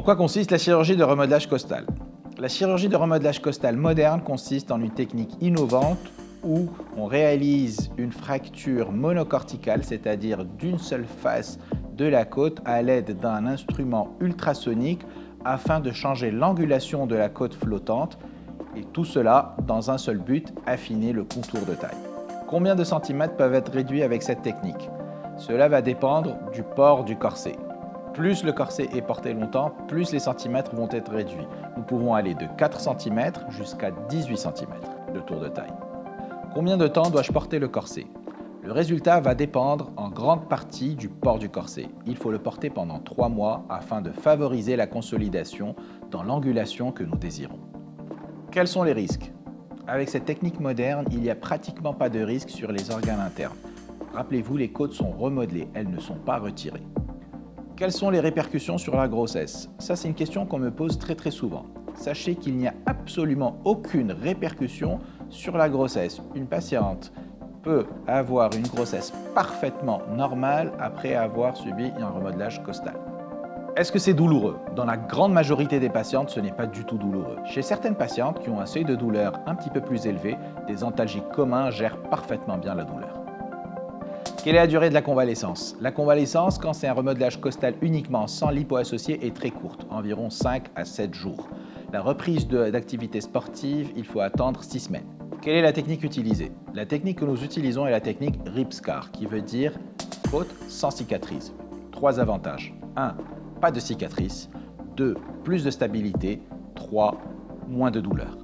quoi consiste la chirurgie de remodelage costal? La chirurgie de remodelage costal moderne consiste en une technique innovante où on réalise une fracture monocorticale, c'est-à-dire d'une seule face de la côte à l'aide d'un instrument ultrasonique afin de changer l'angulation de la côte flottante et tout cela dans un seul but, affiner le contour de taille. Combien de centimètres peuvent être réduits avec cette technique? Cela va dépendre du port du corset. Plus le corset est porté longtemps, plus les centimètres vont être réduits. Nous pouvons aller de 4 cm jusqu'à 18 cm de tour de taille. Combien de temps dois-je porter le corset? Le résultat va dépendre en grande partie du port du corset. Il faut le porter pendant 3 mois afin de favoriser la consolidation dans l'angulation que nous désirons. Quels sont les risques? Avec cette technique moderne, il n'y a pratiquement pas de risque sur les organes internes. Rappelez-vous, les côtes sont remodelées, elles ne sont pas retirées. Quelles sont les répercussions sur la grossesse? Ça, c'est une question qu'on me pose très souvent. Sachez qu'il n'y a absolument aucune répercussion sur la grossesse. Une patiente peut avoir une grossesse parfaitement normale après avoir subi un remodelage costal. Est-ce que c'est douloureux? Dans la grande majorité des patientes, ce n'est pas du tout douloureux. Chez certaines patientes qui ont un seuil de douleur un petit peu plus élevé, des antalgiques communs gèrent parfaitement bien la douleur. Quelle est la durée de la convalescence? La convalescence, quand c'est un remodelage costal uniquement sans lipo associé, est très courte, environ 5 à 7 jours. La reprise d'activité sportive, il faut attendre 6 semaines. Quelle est la technique utilisée? La technique que nous utilisons est la technique Ripscar, qui veut dire côte sans cicatrice. 3 avantages. 1. Pas de cicatrice. 2. Plus de stabilité. 3. Moins de douleur.